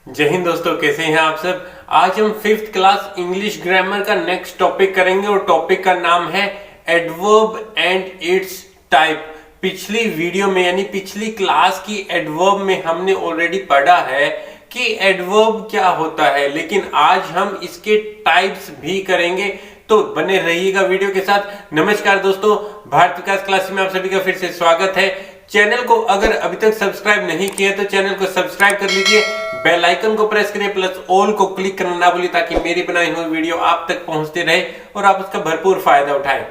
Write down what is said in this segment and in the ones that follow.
जय हिंद दोस्तों, कैसे हैं आप सब। आज हम फिफ्थ क्लास इंग्लिश ग्रामर का नेक्स्ट टॉपिक करेंगे और टॉपिक का नाम है एडवर्ब एंड इट्स टाइप। पिछली वीडियो में यानी पिछली क्लास की एडवर्ब में हमने ऑलरेडी पढ़ा है कि एडवर्ब क्या होता है, लेकिन आज हम इसके टाइप्स भी करेंगे, तो बने रहिएगा वीडियो के साथ। नमस्कार दोस्तों, भारत विकास क्लास में आप सभी का फिर से स्वागत है। चैनल को अगर अभी तक सब्सक्राइब नहीं किया तो चैनल को सब्सक्राइब कर लीजिए, बेल आइकन को प्रेस करिए, प्लस ऑल को क्लिक करना ना भूलिए ताकि मेरी बनाई हुई वीडियो आप तक पहुंचते रहे और आप उसका भरपूर फायदा उठाएं।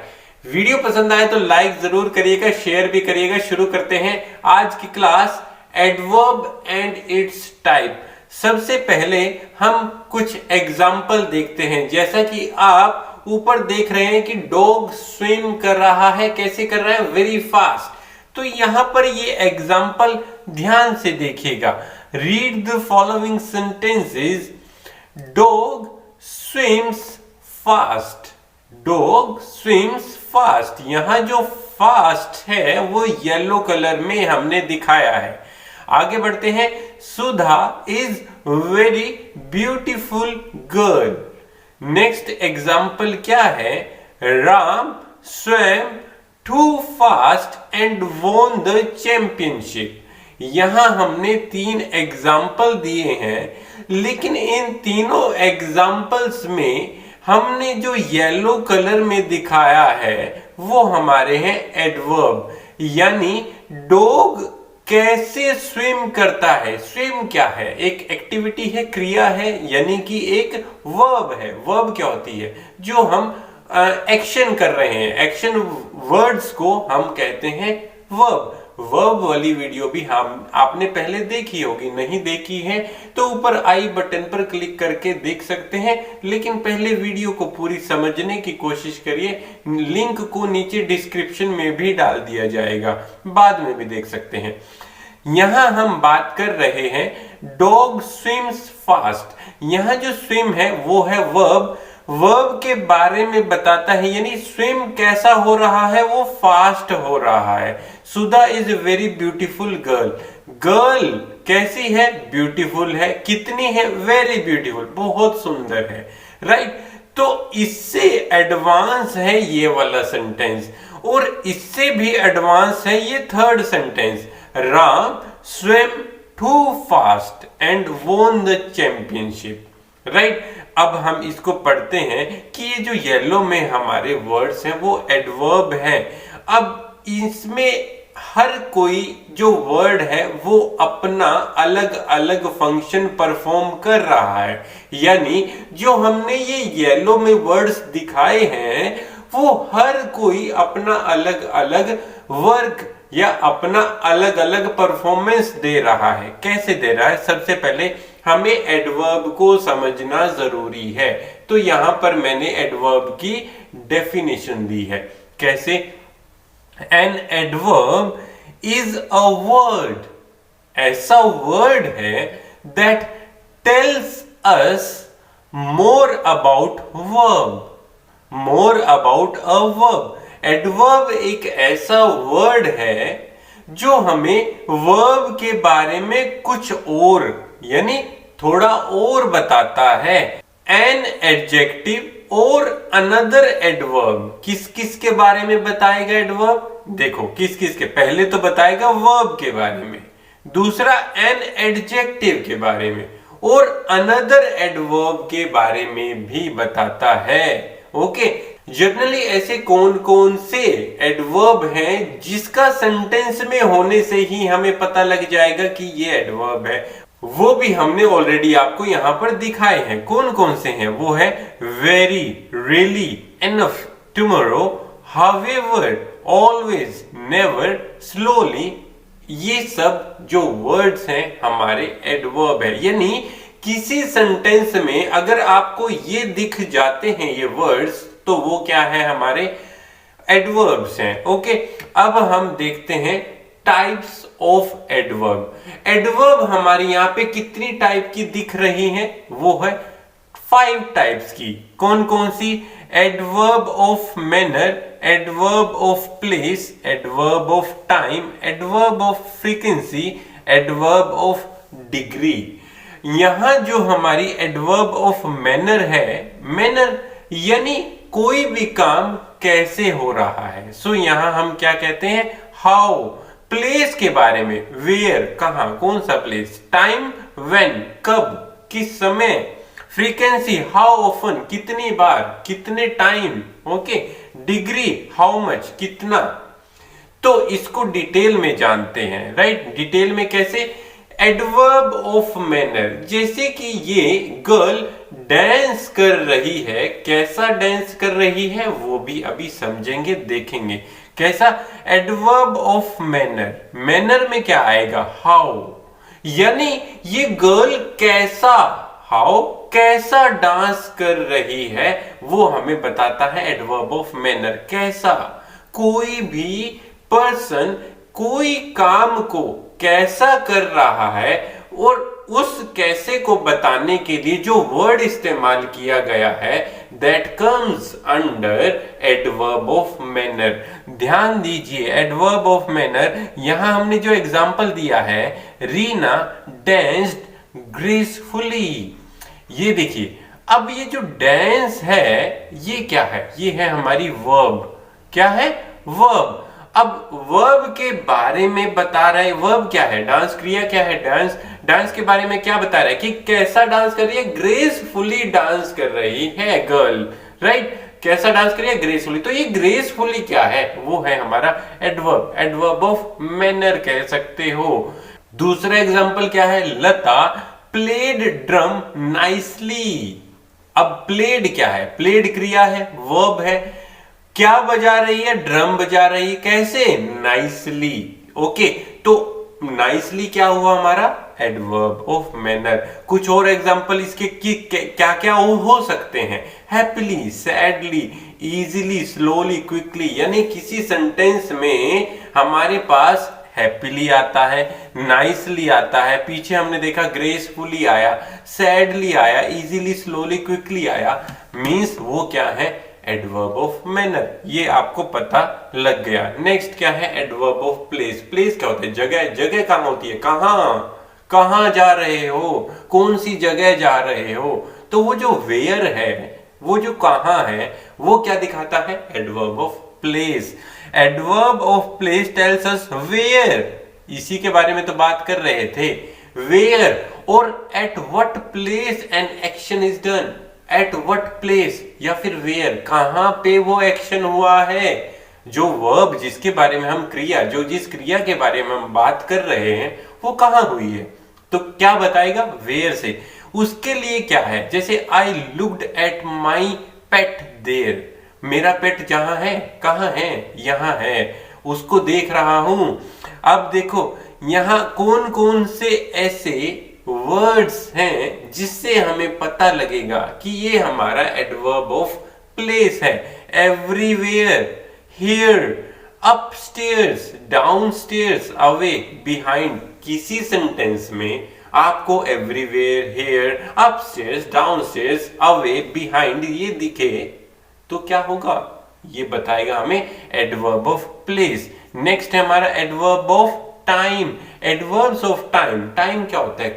वीडियो पसंद आए तो लाइक जरूर करिएगा, शेयर भी करिएगा। शुरू करते हैं आज की class, adverb and it's type. सबसे पहले हम कुछ एग्जाम्पल देखते हैं। जैसा कि आप ऊपर देख रहे हैं कि डॉग स्विम कर रहा है। कैसे कर रहा है? Very fast. तो यहां पर ये एग्जाम्पल ध्यान से देखिएगा। Read the following sentences. Dog swims fast. Dog swims fast. यहां जो फास्ट है वो येलो कलर में हमने दिखाया है। आगे बढ़ते हैं। Sudha is very beautiful girl. Next example क्या है? Ram swam too fast and won the championship. यहां हमने 3 एग्जाम्पल दिए हैं, लेकिन इन तीनों एग्जाम्पल्स में हमने जो येलो कलर में दिखाया है वो हमारे हैं एडवर्ब। यानी डॉग कैसे स्विम करता है। स्विम क्या है? एक एक्टिविटी है, क्रिया है, यानी कि एक वर्ब है। वर्ब क्या होती है? जो हम एक्शन कर रहे हैं, एक्शन वर्ड्स को हम कहते हैं वर्ब। वर्ब वाली वीडियो भी हम आपने पहले देखी होगी, नहीं देखी है तो ऊपर आई बटन पर क्लिक करके देख सकते हैं, लेकिन पहले वीडियो को पूरी समझने की कोशिश करिए। लिंक को नीचे डिस्क्रिप्शन में भी डाल दिया जाएगा, बाद में भी देख सकते हैं। यहां हम बात कर रहे हैं डॉग स्विम्स फास्ट। यहां जो स्विम है वो है वर्ब। वर्ब के बारे में बताता है, यानी स्विम कैसा हो रहा है? वो फास्ट हो रहा है। Sudha is a very beautiful girl. Girl कैसी है? ब्यूटीफुल है। कितनी है? वेरी ब्यूटीफुल, बहुत सुंदर है। राइट। तो इससे एडवांस है ये वाला सेंटेंस, और इससे भी एडवांस है ये third sentence. Ram swam too fast and won the championship. Right. अब हम इसको पढ़ते हैं कि ये जो येलो में हमारे वर्ड्स हैं वो एडवर्ब है। अब इसमें हर कोई जो वर्ड है वो अपना अलग अलग फंक्शन परफॉर्म कर रहा है। यानी जो हमने ये येलो में वर्ड्स दिखाए हैं वो हर कोई अपना अलग अलग वर्क या अपना अलग अलग परफॉर्मेंस दे रहा है। कैसे दे रहा है? सबसे पहले हमें एडवर्ब को समझना जरूरी है। तो यहां पर मैंने एडवर्ब की डेफिनेशन दी है। कैसे? An adverb is a word. ऐसा वर्ड है that tells us more about verb. More about a verb. Adverb एक ऐसा वर्ड है जो हमें वर्ब के बारे में कुछ और, यानी थोड़ा और बताता है। एन एडजेक्टिव और अनदर एडवर्ब। किस किस के बारे में बताएगा एडवर्ब? देखो किस किस के। पहले तो बताएगा वर्ब के बारे में, दूसरा एन एडजेक्टिव के बारे में, और अनदर एडवर्ब के बारे में भी बताता है। ओके। जनरली ऐसे कौन कौन से एडवर्ब हैं जिसका सेंटेंस में होने से ही हमें पता लग जाएगा कि ये एडवर्ब है, वो भी हमने ऑलरेडी आपको यहां पर दिखाए हैं। कौन कौन से हैं? वो है very, really, enough, tomorrow, however, always, never, slowly. ये सब जो वर्ड्स हैं हमारे एडवर्ब है। यानी किसी सेंटेंस में अगर आपको ये दिख जाते हैं ये वर्ड्स, तो वो क्या है? हमारे एडवर्ब्स हैं। ओके। अब हम देखते हैं टाइप्स ऑफ एडवर्ब। एडवर्ब हमारी यहां पे कितनी टाइप की दिख रही हैं? वो है 5 टाइप्स की। कौन कौन सी? Adverb of manner, adverb of place, adverb of time, adverb of frequency, adverb of degree. यहां जो हमारी एडवर्ब ऑफ मैनर है, मैनर यानी कोई भी काम कैसे हो रहा है। सो यहां हम क्या कहते हैं, हाउ। प्लेस के बारे में, वेयर कहां, कौन सा प्लेस, टाइम व्हेन कब, किस समय, फ्रीक्वेंसी हाउ ऑफन कितनी बार, कितने time, okay, degree how much कितना। तो इसको डिटेल में जानते हैं, राइट। डिटेल में कैसे, एडवर्ब ऑफ मैनर, जैसे कि ये गर्ल डांस कर रही है, कैसा डांस कर रही है वो भी अभी समझेंगे, देखेंगे कैसा। एडवर्ब ऑफ मैनर, मैनर में क्या आएगा, हाउ, यानी ये गर्ल कैसा, हाउ कैसा डांस कर रही है वो हमें बताता है एडवर्ब ऑफ मैनर। कैसा, कोई भी पर्सन कोई काम को कैसा कर रहा है, और उस कैसे को बताने के लिए जो वर्ड इस्तेमाल किया गया है, that comes under adverb of manner. ध्यान दीजिए, एडवर्ब ऑफ मैनर, यहां हमने जो एग्जांपल दिया है, रीना डांस्ड ग्रेसफुली। ये देखिए, अब ये जो डांस है ये क्या है, ये है हमारी वर्ब। क्या है, वर्ब। अब वर्ब के बारे में बता रहा है, वर्ब क्या है, डांस, क्रिया क्या है, डांस। डांस के बारे में क्या बता रहा है कि कैसा डांस कर रही है, ग्रेसफुली डांस कर रही है गर्ल, राइट। कैसा डांस कर रही है, ग्रेसफुली। तो ये ग्रेसफुली क्या है, वो है हमारा एडवर्ब, एडवर्ब ऑफ मैनर कह सकते हो। दूसरा एग्जांपल क्या है, लता प्लेड ड्रम नाइसली। अब प्लेड क्या है, प्लेड क्रिया है, वर्ब है, क्या बजा रही है, ड्रम बजा रही है, कैसे, नाइसली, ओके। तो नाइसली क्या हुआ हमारा, एडवर्ब ऑफ मैनर। कुछ और एग्जांपल इसके क्या क्या हो सकते हैं, happily, sadly, easily, slowly, quickly, यानी किसी सेंटेंस में हमारे पास हैप्पीली आता है, नाइसली आता है, पीछे हमने देखा ग्रेसफुली आया, सैडली आया, इजीली, स्लोली, क्विकली आया, मींस वो क्या है, एडवर्ब ऑफ मैनर। ये आपको पता लग गया। नेक्स्ट क्या है, एडवर्ब ऑफ प्लेस। प्लेस क्या होता है, जगह। जगह कहां होती है, कहां जा रहे हो, कौन सी जगह जा रहे हो। तो वो जो वेयर है, वो जो कहां है, वो क्या दिखाता है, adverb of place. Adverb of place tells us where, इसी के बारे में तो बात कर रहे थे, वेयर और at what place an action is done. At what place या फिर वेयर, कहां पे वो एक्शन हुआ है। जो वर्ब जिसके बारे में हम क्रिया, जो जिस क्रिया के बारे में हम बात कर रहे हैं वो कहां हुई है, तो क्या बताएगा, वेयर से। उसके लिए क्या है, जैसे I looked at my pet there, मेरा पेट जहां है, कहां है, यहां है, उसको देख रहा हूं। अब देखो यहां कौन कौन से ऐसे वर्ड्स हैं जिससे हमें पता लगेगा कि ये हमारा एडवर्ब ऑफ प्लेस है। Everywhere, here, upstairs, downstairs, away, behind. किसी सेंटेंस में आपको everywhere, here, upstairs, downstairs, away, behind ये दिखे तो क्या होगा, ये बताएगा हमें एडवर्ब ऑफ प्लेस। नेक्स्ट है हमारा adverb of time. Adverbs of time, time क्या होता है,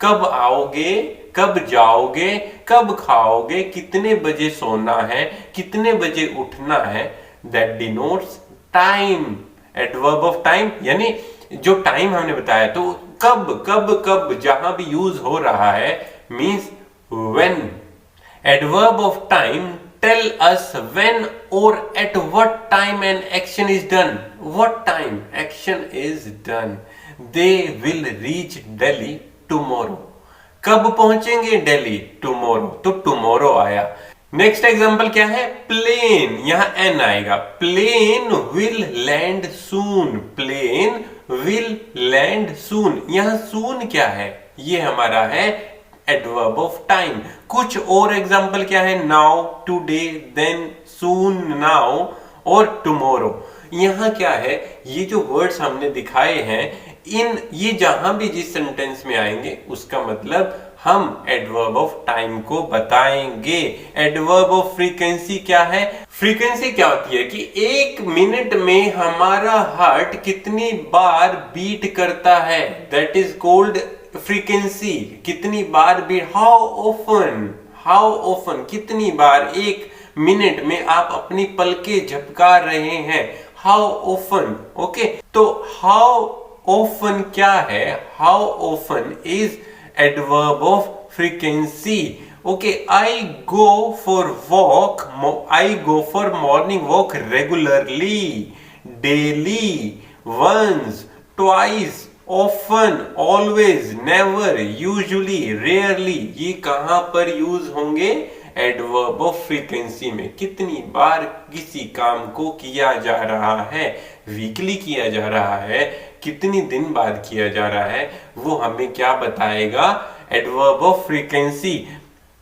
कब आओगे, कब जाओगे, कब खाओगे, कितने बजे सोना है, कितने बजे उठना है, that denotes time. Adverb of time यानी जो टाइम हमने बताया, तो कब जहां भी यूज हो रहा है means when. Adverb of time tell us when or at what time an action is done. What time action is done. They will reach Delhi tomorrow. कब पहुंचेंगे दिल्ली, tomorrow, तो tomorrow आया। नेक्स्ट एग्जांपल क्या है, plane, यहां एन आएगा, plane will land soon, plane will land soon. यहां सून क्या है, ये हमारा है एडवर्ब ऑफ टाइम। कुछ और एग्जांपल क्या है, नाउ, टुडे, देन, सून, नाउ और टुमारो। यहां क्या है, ये जो वर्ड्स हमने दिखाए हैं, इन ये जहां भी जिस सेंटेंस में आएंगे उसका मतलब हम एडवर्ब ऑफ टाइम को बताएंगे। एडवर्ब ऑफ फ्रीक्वेंसी क्या है, फ्रीक्वेंसी क्या होती है कि एक मिनट में हमारा हार्ट कितनी बार बीट करता है, दैट इज कॉल्ड फ्रीक्वेंसी, कितनी बार भी, हाउ ऑफन कितनी बार, एक मिनट में आप अपनी पलकें झपका रहे हैं, हाउ ऑफन। ओके, तो हाउ ऑफन क्या है? How often is adverb of frequency. Okay, I go for morning walk regularly, daily, once, twice, often, always, never, usually, rarely. ये कहां पर यूज होंगे? एडवर्ब ऑफ फ्रीक्वेंसी में। कितनी बार किसी काम को किया जा रहा है, वीकली किया जा रहा है, कितनी दिन बाद किया जा रहा है, वो हमें क्या बताएगा? Adverb of frequency.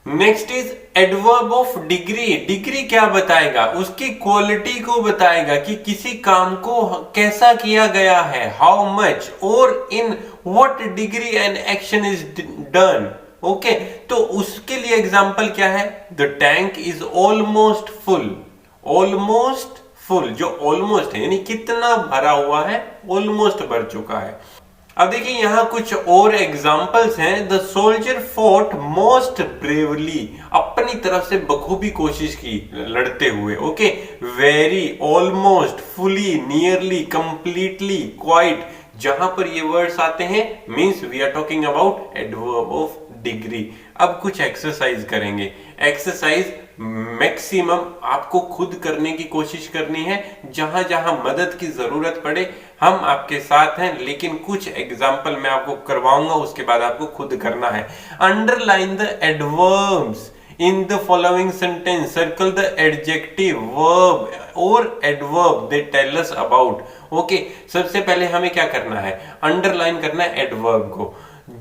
Next is adverb of degree. Degree क्या बताएगा? उसकी क्वालिटी को बताएगा कि किसी काम को कैसा किया गया है, हाउ मच और in what degree an action is done. Okay, तो उसके लिए एग्जांपल क्या है? The tank is almost full. Almost full, जो ऑलमोस्ट है यानी कितना भरा हुआ है, ऑलमोस्ट भर चुका है। अब देखिए यहां कुछ और एग्जांपल्स हैं। The soldier fought most bravely, अपनी तरफ से बखूबी कोशिश की लड़ते हुए। Okay, very, almost, fully, nearly, completely, quite, जहां पर ये वर्ड्स आते हैं means we are talking about adverb of degree. अब कुछ एक्सरसाइज करेंगे। एक्सरसाइज मैक्सिमम आपको खुद करने की कोशिश करनी है, जहां जहां मदद की जरूरत पड़े हम आपके साथ हैं, लेकिन कुछ एग्जाम्पल मैं आपको करवाऊंगा, उसके बाद आपको खुद करना है। Underline the adverbs in the following sentence, circle the adjective, verb or adverb they tell us about. Okay, सबसे पहले हमें क्या करना है? अंडरलाइन करना है एडवर्ब को।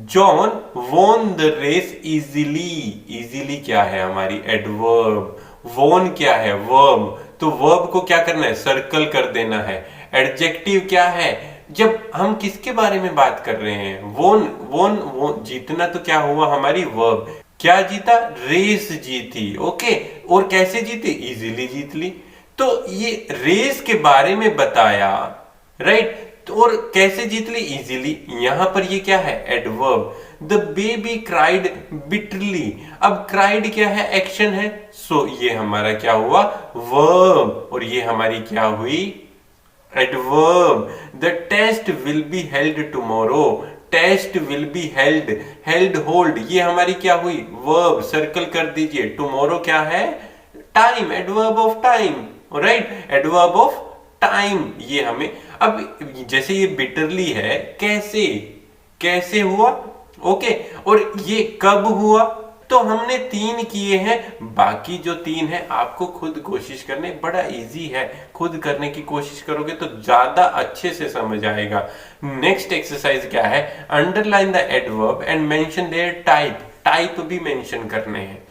John won the race easily. easily क्या है? हमारी एडवर्ब। won क्या है? वर्ब। तो वर्ब को क्या करना है? सर्कल कर देना है। एडजेक्टिव क्या है? जब हम किसके बारे में बात कर रहे हैं? वोन जीतना, तो क्या हुआ? हमारी वर्ब। क्या जीता? रेस जीती। ओके, और कैसे जीती? इजीली जीत ली। तो ये रेस के बारे में बताया, राइट, और कैसे जीत ली? इजीली। यहां पर ये क्या है? Adverb. The baby cried bitterly. अब क्राइड क्या है? एक्शन है, सो ये हमारा क्या हुआ? वर्ब, और ये हमारी क्या हुई? Adverb. The test will be held tomorrow. Test will be held, held, hold, ये हमारी क्या हुई? वर्ब। सर्कल कर दीजिए। टुमारो क्या है? Time, adverb of time, right, adverb of time. ये हमें, अब जैसे ये बिटरली है, कैसे हुआ? ओके, और ये कब हुआ? तो हमने 3 किए हैं, बाकी जो 3 है आपको खुद कोशिश करने, बड़ा इजी है, खुद करने की कोशिश करोगे तो ज्यादा अच्छे से समझ आएगा। नेक्स्ट एक्सरसाइज क्या है? Underline the adverb and mention their type. Type भी मेंशन करने हैं,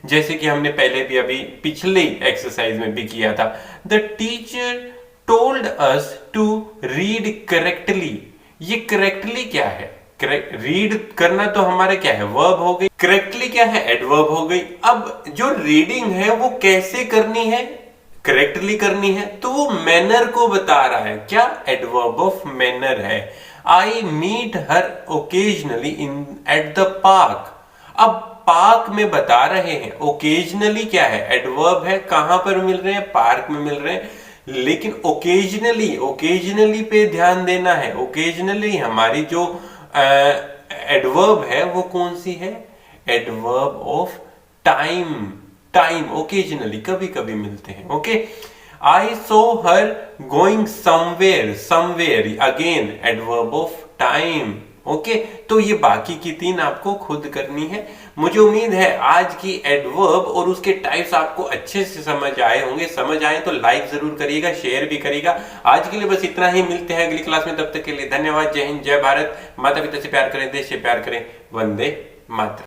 जैसे कि हमने पहले भी अभी पिछले एक्सरसाइज में भी किया था। The teacher told us to read correctly. ये करेक्टली क्या है? रीड करना तो हमारा क्या है? वर्ब हो गई। करेक्टली क्या है? एडवर्ब हो गई। अब जो रीडिंग है वो कैसे करनी है? करेक्टली करनी है, तो वो मैनर को बता रहा है। क्या? एडवर्ब ऑफ मैनर है। I meet her occasionally in at the park. अब पार्क में बता रहे हैं, ओकेजनली क्या है? एडवर्ब है। कहां पर मिल रहे हैं? पार्क में मिल रहे हैं। लेकिन ओकेजनली पे ध्यान देना है। ओकेजनली हमारी जो एडवर्ब है वो कौन सी है? Adverb of time. Time, occasionally, कभी कभी मिलते हैं। Okay, I so her going somewhere, again adverb of time. Okay, तो ये बाकी की 3 आपको खुद करनी है। मुझे उम्मीद है आज की एडवर्ब और उसके टाइप्स आपको अच्छे से समझ आए होंगे। समझ आए तो लाइक जरूर करिएगा, शेयर भी करिएगा। आज के लिए बस इतना ही, मिलते हैं अगली क्लास में, तब तक के लिए धन्यवाद। जय हिंद, जय भारत। माता पिता से प्यार करें, देश से प्यार करें। वंदे मातरम।